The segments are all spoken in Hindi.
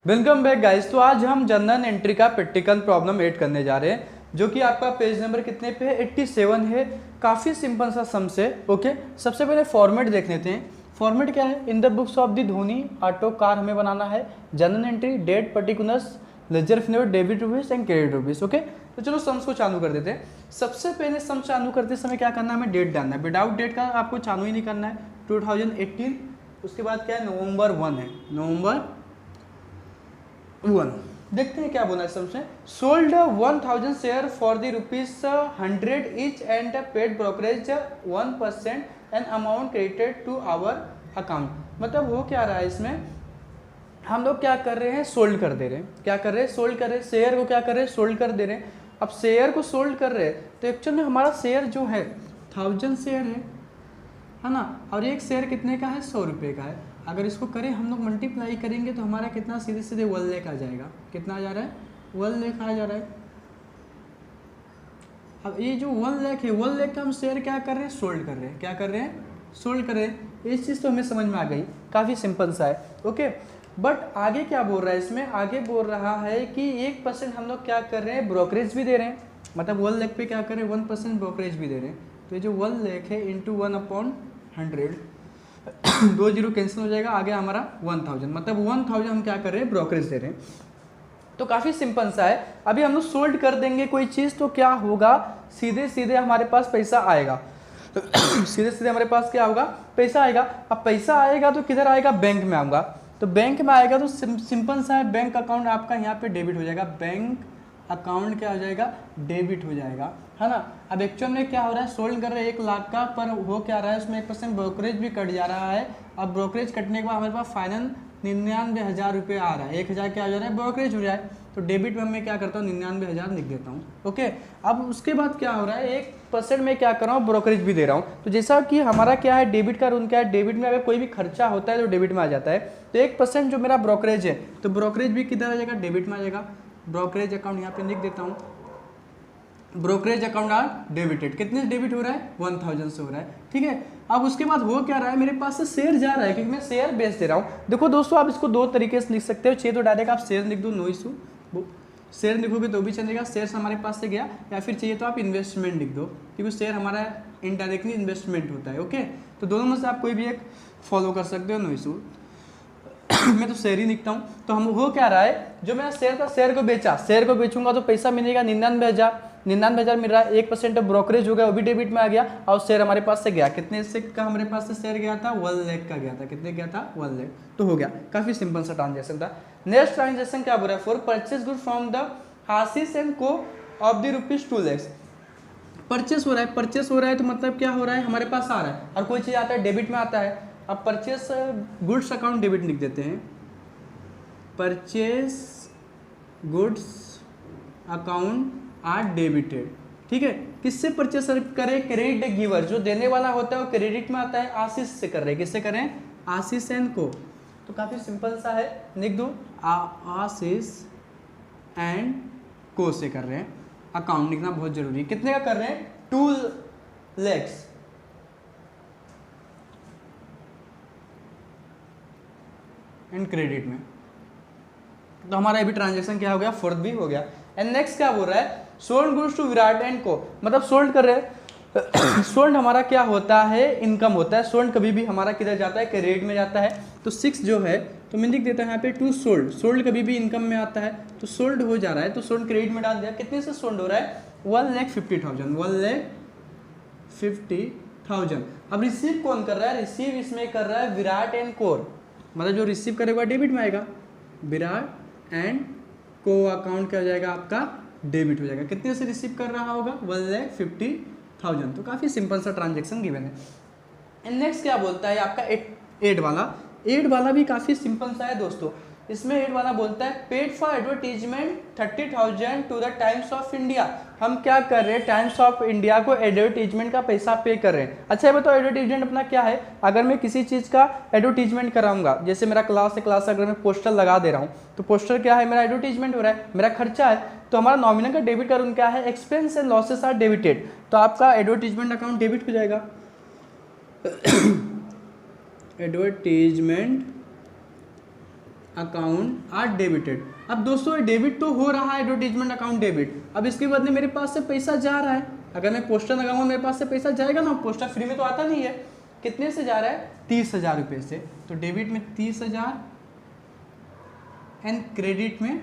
Welcome back guys. तो आज हम जनरल एंट्री का प्रैक्टिकल प्रॉब्लम 8 करने जा रहे हैं, जो कि आपका पेज नंबर कितने पे है, 87 है। काफ़ी सिंपल सा सम्स है। ओके, सबसे पहले फॉर्मेट देख लेते हैं। फॉर्मेट क्या है? In the books of the Dhoni auto car हमें बनाना है। Journal entry, date, particulars, ledger फिनोट, debit rupees and credit rupees. Okay, तो चलो सम्स को चालू कर देते हैं। सबसे पहले सम चालू करते समय क्या करना है, हमें डेट डालना है। विदाउट डेट का आपको चालू ही नहीं करना है। 2018, उसके बाद क्या है, नवंबर 1 है, नवंबर 1। देखते हैं क्या बोला है सबसे। Sold 1000 share for the ₹100 each and paid brokerage 1% and amount credited to our account. मतलब हो क्या रहा है इसमें, हम लोग क्या कर रहे हैं, सोल्ड कर दे रहे हैं। क्या कर रहे हैं? सोल्ड कर रहे हैं। शेयर को क्या कर रहे हैं, सोल्ड कर दे रहे हैं। अब शेयर को सोल्ड कर रहे हैं तो एक्चुअल में हमारा शेयर जो है 1000 शेयर है ना, और एक शेयर कितने का है, 100 रुपये का है। अगर इसको करें हम लोग मल्टीप्लाई करेंगे तो हमारा कितना, सीधे सीधे 1 लाख आ जाएगा। कितना आ जा रहा है, 1 लाख आ जा रहा है। अब ये जो 1 लाख है, 1 लाख का हम शेयर क्या कर रहे हैं, सोल्ड कर रहे हैं। क्या कर रहे हैं, सोल्ड कर रहे हैं। इस चीज़ तो हमें समझ में आ गई, काफ़ी सिंपल सा है। ओके, बट आगे क्या बोल रहा है इसमें, आगे बोल रहा है कि 1% हम लोग क्या कर रहे हैं, ब्रोकरेज भी दे रहे हैं। मतलब 1 लाख पे क्या कर रहे हैं, 1% ब्रोकरेज भी दे रहे हैं। तो ये जो 1 लाख है इंटू 1/100, 2 जीरो कैंसिल हो जाएगा, आगे हमारा 1000। मतलब 1000 हम क्या कर रहे हैं, ब्रोकरेज दे रहे हैं। तो काफ़ी सिंपल सा है। अभी हम लोग सोल्ड कर देंगे कोई चीज़ तो क्या होगा, सीधे सीधे हमारे पास पैसा आएगा। सीधे सीधे हमारे पास क्या होगा, पैसा आएगा। अब पैसा आएगा तो किधर आएगा, बैंक में आऊँगा। तो बैंक में आएगा तो सिंपल सा है, बैंक अकाउंट आपका यहाँ पे डेबिट हो जाएगा। बैंक अकाउंट क्या हो जाएगा, डेबिट हो जाएगा, है ना। अब एक्चुअल में क्या हो रहा है, सोल्ड कर रहे हैं 1 लाख का, पर हो क्या रहा है, उसमें 1% ब्रोकरेज भी कट जा रहा है। अब ब्रोकरेज कटने के बाद हमारे पास फाइनल 99,000 रुपये आ रहा है। 1000 क्या हो जा रहा है, ब्रोकरेज हो जाए। तो डेबिट में मैं क्या करता हूँ, 99,000 लिख देता हूँ। ओके, अब उसके बाद क्या हो रहा है, 1% में क्या कर रहा हूँ, ब्रोकरेज भी दे रहा हूँ। तो जैसा कि हमारा क्या है, डेबिट का रूल क्या है, डेबिट में अगर कोई भी खर्चा होता है तो डेबिट में आ जाता है। तो 1% जो मेरा ब्रोकरेज है, तो ब्रोकरेज भी किधर आ जाएगा, डेबिट में आ जाएगा। ब्रोकरेज अकाउंट यहाँ पे लिख देता हूँ, ब्रोकरेज अकाउंट आर डेबिटेड। कितने डेबिट हो रहा है, 1000 से हो रहा है। ठीक है, अब उसके बाद हो क्या रहा है, मेरे पास से शेयर जा रहा है क्योंकि मैं शेयर बेच दे रहा हूँ। देखो दोस्तों, आप इसको 2 तरीके से लिख सकते हो। चाहिए तो डायरेक्ट आप शेयर लिख दो, नो इशू, शेयर लिखोगे तो भी चलेगा, शेयर हमारे पास से गया। या फिर चाहिए तो आप इन्वेस्टमेंट लिख दो, क्योंकि शेयर हमारा इनडायरेक्टली इन्वेस्टमेंट होता है। ओके, तो दोनों में से आप कोई भी एक फॉलो कर सकते हो, नो इशू। मैं तो शेयर ही लिखता हूँ। तो हम हो क्या रहा है, जो मैं शेयर था, शेयर को बेचा, शेयर को बेचूंगा तो पैसा मिलेगा 99,000 मिल रहा है। 1% ब्रोकरेज हो गया, वो भी डेबिट में आ गया, और शेयर हमारे पास से गया। कितने से का हमारे पास से शेयर गया था, 1 लाख का गया था। कितने गया था, 1 लाख। तो हो गया, काफी सिंपल सा ट्रांजेक्शन था। नेक्स्ट ट्रांजेक्शन क्या बोल रहा है, for purchase good from the Ashish and को ऑफ द ₹2 लाख। परचेस हो रहा है, परचेस हो रहा है तो मतलब क्या हो रहा है, हमारे पास आ रहा है। और कोई चीज़ आता है, डेबिट में आता है। अब परचेस गुड्स अकाउंट डेबिट लिख देते हैं, purchase goods account are debited. ठीक है, किससे परचेस करें, क्रेडिट गिवर, जो देने वाला होता है वो क्रेडिट में आता है, आशीष से कर रहे हैं। किससे करें, आशीष एंड को। तो काफ़ी सिंपल सा है, लिख दो, आशीष एंड को से कर रहे हैं। अकाउंट लिखना बहुत जरूरी है। कितने का कर रहे हैं, 2 लाख। एंड क्रेडिट में। तो हमारा अभी ट्रांजेक्शन क्या हो गया, फोर्थ भी हो गया। एंड नेक्स्ट क्या बोल रहा है, sold goods to Virat and को। मतलब सोल्ड कर रहे हैं। सोल्ड हमारा क्या होता है, इनकम होता है। सोल्ड कभी भी हमारा किधर जाता है, क्रेडिट में जाता है। तो 6 जो है, तो मैं लिख देता हूँ यहाँ पे 2 सोल्ड। सोल्ड कभी भी इनकम में आता है, तो सोल्ड हो जा रहा है, तो सोल्ड क्रेडिट में डाल दिया। कितने से सोल्ड हो रहा है, 1,50,000, 1,50,000। अब रिसीव कौन कर रहा है, रिसीव इसमें कर रहा है विराट एंड कोर। मतलब जो रिसीव करेगा डेबिट में आएगा, विराट एंड को अकाउंट क्या हो जाएगा आपका, डेबिट हो जाएगा। कितने से रिसीव कर रहा होगा, 1,50,000। तो काफ़ी सिंपल सा ट्रांजेक्शन गिवन है। एंड नेक्स्ट क्या बोलता है आपका, एड वाला। एड वाला भी काफ़ी सिंपल सा है दोस्तों। इसमें एड वाला बोलता है, paid for advertisement 30,000 to the Times of India. हम क्या कर रहे हैं, टाइम्स ऑफ इंडिया को एडवर्टीजमेंट का पैसा पे कर रहे हैं। अच्छा, ये बताओ एडवर्टीजमेंट अपना क्या है। अगर मैं किसी चीज़ का एडवर्टीजमेंट कराऊंगा, जैसे मेरा क्लास है, क्लास अगर मैं पोस्टर लगा दे रहा हूँ, तो पोस्टर क्या है, मेरा एडवर्टीजमेंट हो रहा है, मेरा खर्चा है। तो हमारा नॉमिनल का डेबिट का उनका है, expense and losses are debited. तो आपका एडवर्टीजमेंट अकाउंट डेबिट हो जाएगा। Advertisement account are debited. अब दोस्तों डेबिट तो हो रहा है, एडवर्टीजमेंट अकाउंट डेबिट। अब इसके बदले मेरे पास से पैसा जा रहा है। अगर मैं पोस्टर लगाऊंगा मेरे पास से पैसा जाएगा ना, पोस्टर फ्री में तो आता नहीं है। कितने से जा रहा है? 30,000 रुपये से। तो डेबिट में 30,000 एंड क्रेडिट में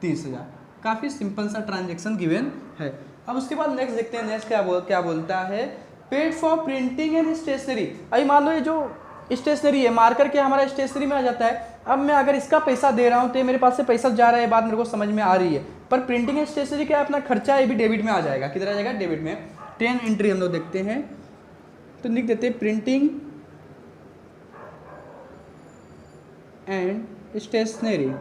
30,000। काफ़ी सिंपल सा ट्रांजेक्शन गिवन है। अब उसके बाद नेक्स्ट देखते हैं, नेक्स्ट क्या बोलता है, paid for printing and stationery. अभी मान लो ये जो स्टेशनरी है, मार्कर के हमारा स्टेशनरी में आ जाता है। अब मैं अगर इसका पैसा दे रहा हूँ तो ये मेरे पास से पैसा जा रहा है, बात मेरे को समझ में आ रही है। पर प्रिंटिंग एंड स्टेशनरी क्या अपना खर्चा है, ये भी डेबिट में आ जाएगा। किधर आ जाएगा? डेबिट में। 10 एंट्री हम लोग देखते हैं, तो लिख देते हैं प्रिंटिंग एंड स्टेशनरी।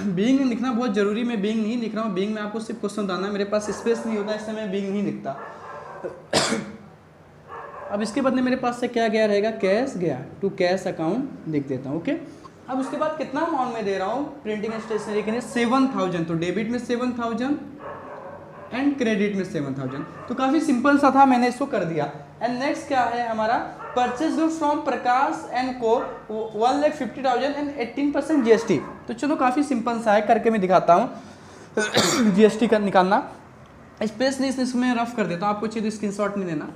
बीइंग लिखना बहुत जरूरी, मैं बीइंग नहीं लिख रहा हूँ। बीइंग में आपको सिर्फ क्वेश्चन बताना है, मेरे पास स्पेस नहीं होता इसलिए मैं बीइंग नहीं लिखता। अब इसके बदले मेरे पास से क्या गया रहेगा? कैश गया, टू कैश अकाउंट लिख देता हूँ। ओके, अब उसके बाद कितना अमाउंट में दे रहा हूँ प्रिंटिंग एंड स्टेशनरी के लिए? 7,000। तो डेबिट में 7,000 एंड क्रेडिट में 7,000। तो काफ़ी सिंपल सा था, मैंने इसको कर दिया। एंड नेक्स्ट क्या है हमारा? Purchase good from Prakash and को 1,50,000 एंड 18% GST। तो चलो काफ़ी सिंपल सा है, करके मैं दिखाता हूँ। GST का निकालना स्पेस नहीं, इसमें रफ कर देता हूँ, आपको चाहिए तो स्क्रीनशॉट नहीं लेना।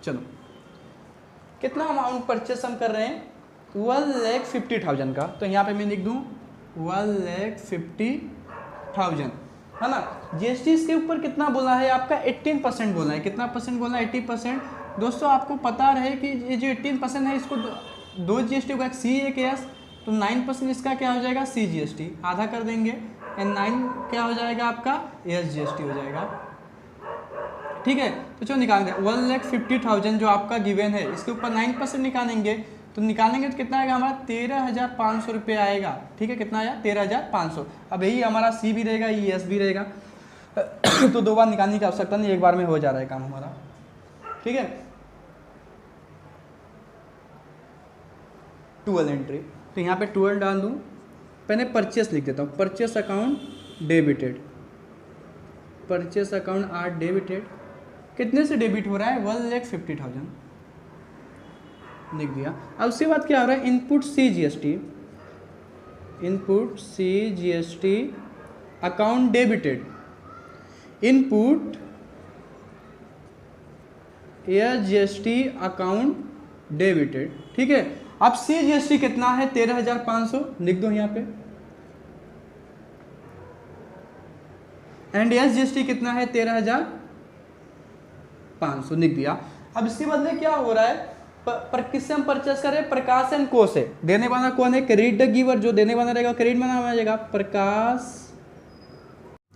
चलो कितना अमाउंट परचेस हम कर रहे हैं? 1,50,000 का। तो यहाँ पे मैं लिख दूँ 1,50,000, है ना। GST इसके ऊपर कितना बोला है आपका? 18% बोला है। कितना परसेंट बोला है? 80%। दोस्तों आपको पता रहे कि ये जो 18% है, इसको दो GST होगा, एक C एक S। तो 9% इसका क्या हो जाएगा? C GST, आधा कर देंगे। एंड 9 क्या हो जाएगा आपका? S GST हो जाएगा। ठीक है, तो चलो निकाल दें। 1,50,000 जो आपका गिवन है, इसके ऊपर 9% निकालेंगे। तो निकालेंगे तो कितना आएगा हमारा? 13,500 रुपये आएगा। ठीक है, कितना आया? 13,500। अब यही हमारा C भी रहेगा, ये S भी रहेगा। तो दो बार निकालने की आवश्यकता नहीं, एक बार में हो जा रहा है काम हमारा। ठीक है, 12 एंट्री। तो यहाँ पे 12 डाल दूँ। पहले परचेस लिख देता हूँ, purchase account debited. Purchase account are debited. कितने से डेबिट हो रहा है? 1,50,000 लिख दिया। अब उसके बाद क्या हो रहा है? Input C GST, input C GST account debited, input air GST account debited. ठीक है, अब C GST कितना है? 13,500 लिख दो यहाँ पे। एंड एस GST कितना है? 13,500 लिख दिया। अब इसके बदले क्या हो रहा है? पर किससे हम परचेस कर रहे हैं? प्रकाश एंड को से। देने वाला कौन है? Credit the giver. जो देने वाला रहेगा क्रेडिट में नाम आ जाएगा प्रकाश।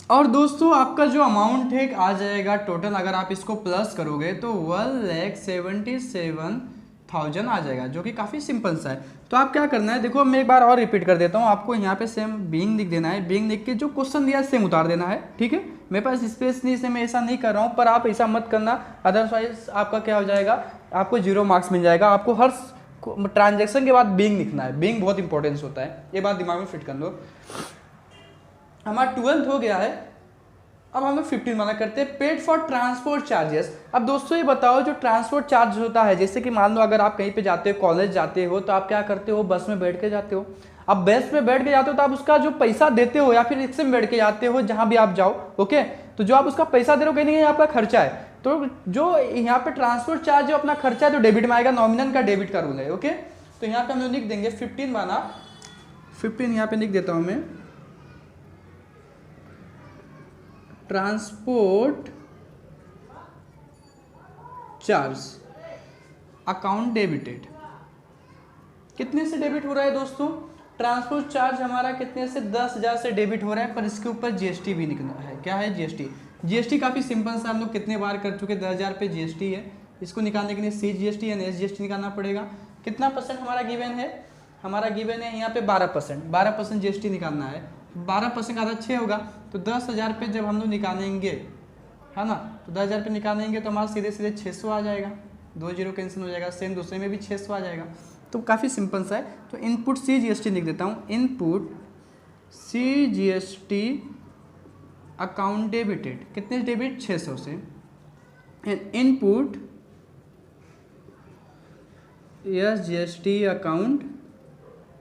और दोस्तों आपका जो अमाउंट है आ जाएगा टोटल, अगर आप इसको प्लस करोगे तो 1,77,000 आ जाएगा, जो कि काफ़ी सिंपल सा है। तो आप क्या करना है, देखो मैं एक बार और रिपीट कर देता हूँ आपको। यहाँ पे सेम बीइंग लिख देना है, बीइंग लिख के जो क्वेश्चन दिया है सेम उतार देना है। ठीक है, मेरे पास स्पेस नहीं से मैं ऐसा नहीं कर रहा हूँ, पर आप ऐसा मत करना, अदरवाइज आपका क्या हो जाएगा? आपको 0 मार्क्स मिल जाएगा। आपको हर ट्रांजेक्शन के बाद बीइंग लिखना है, बीइंग बहुत इंपॉर्टेंस होता है, ये बात दिमाग में फिट कर लो। हमारा 12th हो गया है, अब हम लोग 15 वाला करते हैं, पेड फॉर ट्रांसपोर्ट चार्जेस। अब दोस्तों ये बताओ, जो ट्रांसपोर्ट चार्ज होता है, जैसे कि मान लो अगर आप कहीं पे जाते हो, कॉलेज जाते हो, तो आप क्या करते हो? बस में बैठ के जाते हो। अब बस में बैठ के जाते हो तो आप उसका जो पैसा देते हो, या फिर रिक्शे में बैठ के जाते हो, जहां भी आप जाओ। ओके, तो जो आप उसका पैसा दे रहे हो कहीं नहीं, आपका खर्चा है। तो जो यहाँ पे ट्रांसपोर्ट चार्ज जो अपना खर्चा है तो डेबिट में आएगा, नॉमिनल का डेबिट का रूल है। ओके, तो यहाँ पे हम लोग लिख देंगे 15 वाला, 15 यहाँ पे लिख देता हूँ मैं, ट्रांसपोर्ट चार्ज अकाउंट डेबिटेड। कितने से डेबिट हो रहा है दोस्तों? ट्रांसपोर्ट चार्ज हमारा कितने से? 10,000 से डेबिट हो रहा है, पर इसके ऊपर GST भी निकलना है। क्या है? GST काफ़ी सिंपल सा, हम लोग कितने बार कर चुके, 10,000 पे GST है। इसको निकालने के लिए C GST या S GST निकालना पड़ेगा। कितना परसेंट हमारा गिवन है? हमारा गिवन है यहाँ पे 12%। 12% GST निकालना है। 12% का आधा 6 होगा, तो 10,000 पे जब हम लोग निकालेंगे, है ना, तो 10,000 पे निकालेंगे तो हमारा सीधे सीधे 600 आ जाएगा। 2 0 कैंसिल हो जाएगा, सेम दूसरे में भी 600 आ जाएगा। तो काफ़ी सिंपल सा है। तो इनपुट C GST लिख देता हूँ, input C GST account debited. कितने डेबिट? 600 से। इनपुट SGST अकाउंट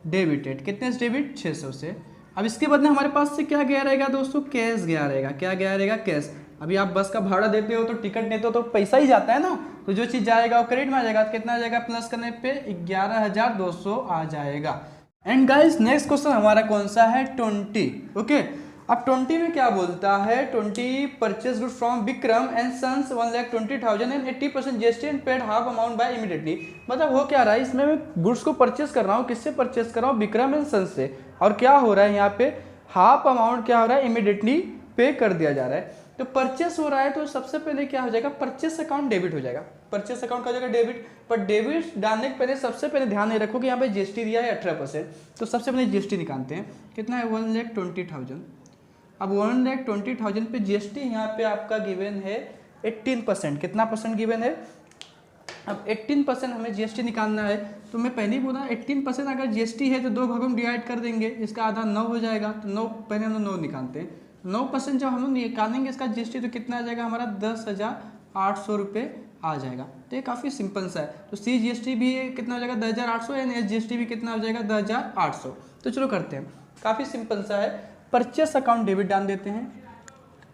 डेबिटेड, कितने से डेबिट 600 से। अब इसके बदले हमारे पास से क्या गया रहेगा दोस्तों, कैश गया रहेगा। क्या गया रहेगा, कैश। अभी आप बस का भाड़ा देते हो तो टिकट लेते हो तो पैसा ही जाता है ना, तो जो चीज़ जाएगा वो क्रेडिट में आ जाएगा। तो कितना आ जाएगा, प्लस करने पे 11,200 आ जाएगा। एंड गाइस नेक्स्ट क्वेश्चन हमारा कौन सा है, 20। ओके, अब 20 में क्या बोलता है, 20 purchase good from Vikram and sons 1,20,000 and 80% GST and paid half amount by immediately. मतलब हो क्या रहा है, इसमें मैं गुड्स को परचेस कर रहा हूँ, किससे परचेस कर रहा हूँ, विक्रम एंड सन्स से। और क्या हो रहा है यहाँ पे, हाफ अमाउंट क्या हो रहा है, इमीडिएटली पे कर दिया जा रहा है। तो परचेस हो रहा है तो सबसे पहले क्या हो जाएगा, परचेस अकाउंट डेबिट हो जाएगा। परचेस अकाउंट का हो जाएगा डेबिट। पर डेबिट डालने के पहले सबसे पहले ध्यान नहीं रखो कि यहाँ पे जीएसटी दिया है 18%। तो सबसे पहले जीएसटी निकालते हैं, कितना है 1,20,000। अब 1,20,000 पे जीएसटी यहाँ पे आपका गिवन है 18%। कितना परसेंट गिवन है, अब 18% हमें जीएसटी निकालना है। तो मैं पहले ही बोला 18% अगर जीएसटी है तो 2 भागों में डिवाइड कर देंगे, इसका आधा 9 हो जाएगा। तो 9 पहले हम 9 निकालते हैं। 9% जब हम निकालेंगे इसका जीएसटी तो कितना आ जाएगा हमारा 10,800 रुपये आ जाएगा। तो ये काफ़ी सिंपल सा है। तो सी जीएसटी भी कितना हो जाएगा 10,800 एंड एस जीएसटी भी कितना हो जाएगा 10,800। तो चलो करते हैं, काफ़ी सिंपल सा है। परचेस अकाउंट डेबिट डाल देते हैं।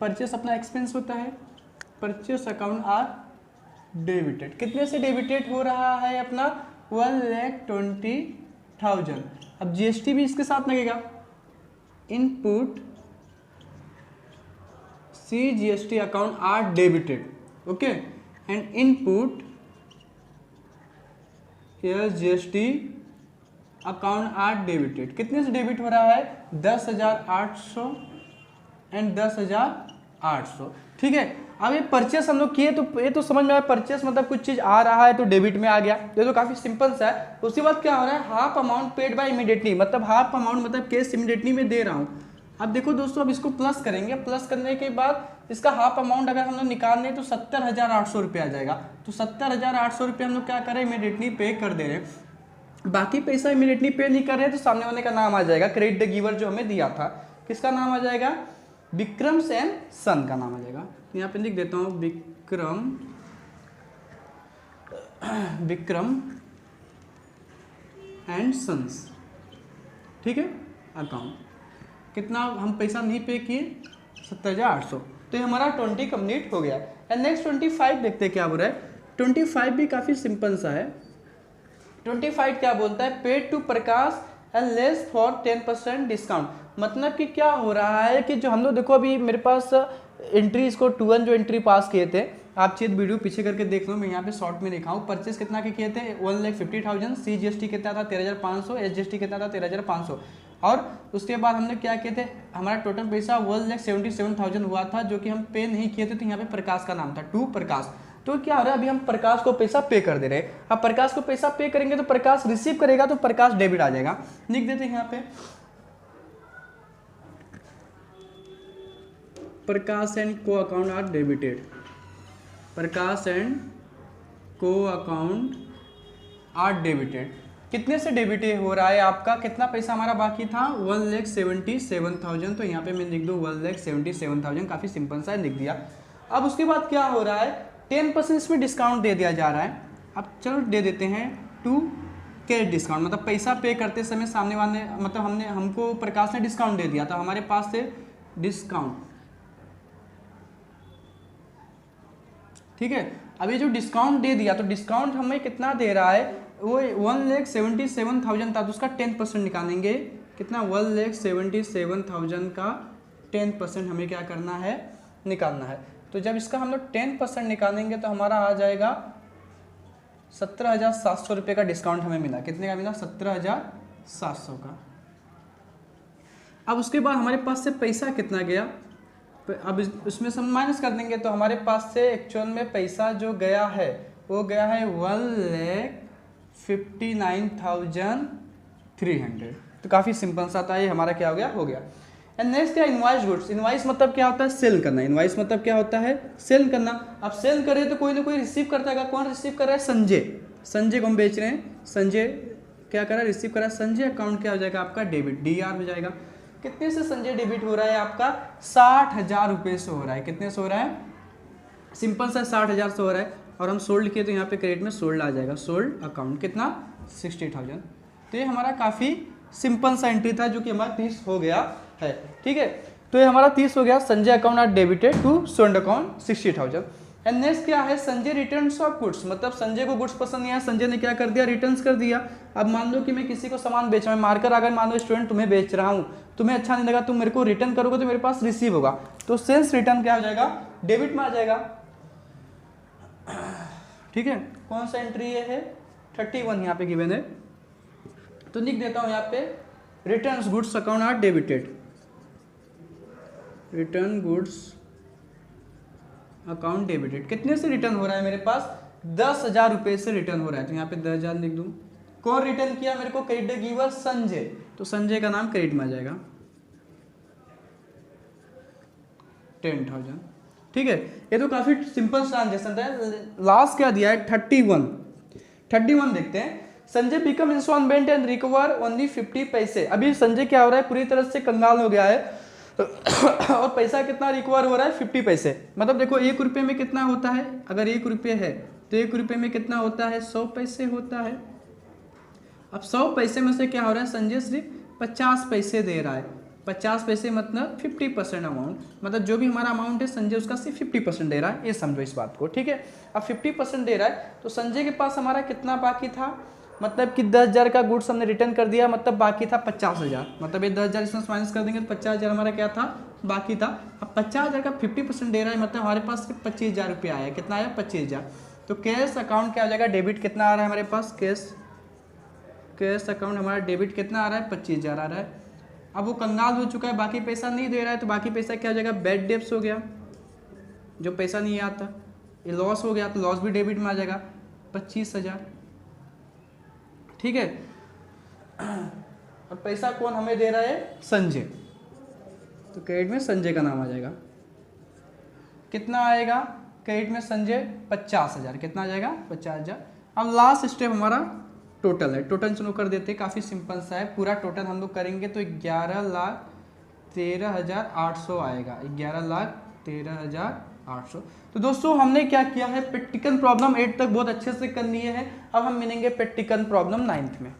परचेस अपना एक्सपेंस होता है, परचेस अकाउंट आर डेबिटेड। कितने से डेबिटेड हो रहा है अपना 1,20,000। अब जीएसटी भी इसके साथ लगेगा। Input C GST account are debited, okay, and input S GST account are debited. कितने से डेबिट हो रहा है 10,800 एंड 10,800। ठीक है, अब ये परचेस हम लोग किए तो ये तो समझ में आया, परचेस मतलब कुछ चीज आ रहा है तो डेबिट में आ गया। ये तो काफी सिंपल सा है। उसके बाद क्या हो रहा है, half amount paid by immediately, मतलब हाफ अमाउंट मतलब कैश इमीडिएटली में दे रहा हूँ। अब देखो दोस्तों, अब इसको प्लस करेंगे, प्लस करने के बाद इसका हाफ अमाउंट अगर हम लोग निकालने तो 70,800 रुपये आ जाएगा। तो 70,800 रुपये हम लोग क्या करें, इमीडिएटली पे कर दे रहे हैं। बाकी पैसा इमीडिएटली पे नहीं कर रहे हैं तो सामने वाले का नाम आ जाएगा, क्रेडिट द गिवर जो हमें दिया था, किसका नाम आ जाएगा, विक्रम एंड सन का नाम आ जाएगा। यहाँ पे लिख देता हूँ विक्रम एंड सन्स। ठीक है, अकाउंट कितना हम पैसा नहीं पे किए 70,800। तो ये हमारा 20 कंप्लीट हो गया। एंड नेक्स्ट 25 देखते हैं क्या हो रहा है। 25 भी काफ़ी सिंपल सा है। 25 क्या बोलता है, paid to Prakash and less for 10% discount. मतलब कि क्या हो रहा है कि जो हम लोग देखो अभी मेरे पास एंट्री इसको 2-1 जो एंट्री पास किए थे, आप चेत वीडियो पीछे करके देख लो, मैं यहाँ पे शॉर्ट में लिखा हूँ। परचेस कितना के किए थे 1,50,000, सी जीएसटी कितना था 13,500, एस जीएसटी कितना था 13,500। और उसके बाद हमने क्या किए थे, हमारा टोटल पैसा 1,77,000 हुआ था जो कि हम पे नहीं किए थे। तो यहाँ पे प्रकाश का नाम था, टू प्रकाश। तो क्या हो रहा है, अभी हम प्रकाश को पैसा पे कर दे रहे हैं। अब प्रकाश को पैसा पे करेंगे तो प्रकाश रिसीव करेगा तो प्रकाश डेबिट आ जाएगा। लिख देते हैं यहाँ पे प्रकाश एंड को account are debited. Prakash and को अकाउंट आर डेबिटेड। कितने से डेबिट हो रहा है आपका, कितना पैसा हमारा बाकी था 1,77,000। तो यहाँ पे मैं लिख दूँ 1,77,000, काफ़ी सिंपल सा लिख दिया। अब उसके बाद क्या हो रहा है, 10% इसमें डिस्काउंट दे दिया जा रहा है। अब चलो दे देते हैं 2 कैश डिस्काउंट, मतलब पैसा पे करते समय सामने वाले मतलब हमको प्रकाश ने डिस्काउंट दे दिया था, हमारे पास से डिस्काउंट। ठीक है, अब ये जो डिस्काउंट दे दिया तो डिस्काउंट हमें कितना दे रहा है, वो 1,77,000 था तो उसका 10% निकालेंगे। कितना 1,77,000 का 10% हमें क्या करना है, निकालना है। तो जब इसका हम लोग 10% निकालेंगे तो हमारा आ जाएगा 17,700 रुपये का डिस्काउंट हमें मिला। कितने का मिला, 17,700 का। अब उसके बाद हमारे पास से पैसा कितना गया, अब इसमें से हम माइनस कर देंगे तो हमारे पास से एक्चुअल में पैसा जो गया है वो गया है 1,59,300। तो काफ़ी सिंपल सा था, ये हमारा क्या हो गया, हो गया। एंड नेक्स्ट है इनवॉइस गुड्स। इनवॉइस मतलब क्या होता है, सेल करना। इनवॉइस मतलब क्या होता है, सेल करना। अब सेल करे तो कोई ना कोई रिसीव करता है। कौन रिसीव कर रहा है, संजय। संजय को हम बेच रहे हैं, संजय क्या कर रहा है, रिसीव कर रहा है। संजय अकाउंट क्या हो जाएगा आपका, डेबिट, DR हो जाएगा। कितने से संजय डेबिट हो रहा है आपका, 60,000 रुपये से हो रहा है। कितने से हो रहा है, सिंपल सा 60,000 से हो रहा है। और हम सोल्ड किए तो यहाँ पे क्रेडिट में सोल्ड आ जाएगा, सोल्ड अकाउंट कितना 60,000। तो ये हमारा काफ़ी सिंपल सा एंट्री था जो कि हमारा 30 हो गया है। ठीक है, तो ये हमारा 30 हो गया, Sanjay account are debited to sold account 60,000। And next क्या है, संजय रिटर्न्स ऑफ गुड्स, मतलब संजय को गुड्स पसंद नहीं आया, संजय ने क्या कर दिया, रिटर्न्स कर दिया। अब मान लो कि मैं किसी को सामान बेच रहा हूँ, मार्कर अगर मान लो स्टूडेंट तुम्हें बेच रहा हूँ, तुम्हें अच्छा नहीं लगा, तुम मेरे को रिटर्न करोगे तो मेरे पास रिसीव होगा, तो सेल्स रिटर्न क्या हो जाएगा, डेबिट में आ जाएगा। ठीक है, कौन सा एंट्री ये है 31 यहाँ पे गिवन है, तो लिख देता हूँ यहाँ पे returns goods account are debited, return goods account debited. कितने से रिटर्न हो रहा है मेरे पास, 10,000 रुपये से रिटर्न हो रहा है, तो यहाँ पे 10,000 लिख दूँ। कौन रिटर्न किया मेरे को, क्रेडिट गिवर संजय, तो संजय का नाम क्रेडिट में आ जाएगा 10,000। ठीक है, ये तो काफी सिंपल ट्रांजेक्शन था। लास्ट क्या दिया है 31 देखते हैं। Sanjay become insolvent and recover only 50 पैसे। अभी संजय क्या हो रहा है, पूरी तरह से कंगाल हो गया है और पैसा कितना रिकवर हो रहा है 50 पैसे। मतलब देखो 1 रुपये में कितना होता है, अगर 1 रुपये है तो 1 रुपये में कितना होता है, 100 पैसे होता है। अब 100 पैसे में से क्या हो रहा है, संजय सिर्फ 50 पैसे दे रहा है। 50 पैसे मतलब 50% अमाउंट, मतलब जो भी हमारा अमाउंट है संजय उसका सिर्फ 50% दे रहा है, ये समझो इस बात को। ठीक है, अब 50% दे रहा है तो संजय के पास हमारा कितना बाकी था, मतलब कि 10,000 का गुड्स हमने रिटर्न कर दिया, मतलब बाकी था 50,000। मतलब ये 10,000 इसमें माइनस कर देंगे तो 50,000 हमारा क्या था, बाकी था। अब 50,000 का 50% दे रहा है, मतलब हमारे पास सिर्फ 25,000 रुपया आया। कितना आया, 25,000। तो कैश अकाउंट क्या हो जाएगा, डेबिट कितना आ रहा है हमारे पास, कैश अकाउंट हमारा डेबिट कितना आ रहा है, 25,000 आ रहा है। अब वो कंगाल हो चुका है, बाकी पैसा नहीं दे रहा है, तो बाकी पैसा क्या हो जाएगा, बैड डेब्ट्स हो गया, जो पैसा नहीं आता। ये लॉस हो गया तो लॉस भी डेबिट में आ जाएगा 25,000। ठीक है, और पैसा कौन हमें दे रहा है, संजय, तो क्रेडिट में संजय का नाम आ जाएगा। कितना आएगा क्रेडिट में संजय, 50,000। कितना आ जाएगा, 50,000। अब लास्ट स्टेप हमारा टोटल है, टोटल चलो कर देते, काफ़ी सिंपल सा है। पूरा टोटल हम लोग करेंगे तो 11,13,800 आएगा, 11,13,800। तो दोस्तों हमने क्या किया है, प्रैक्टिकल प्रॉब्लम 8 तक बहुत अच्छे से कर लिए है। अब हम मिलेंगे प्रैक्टिकल प्रॉब्लम 9th में।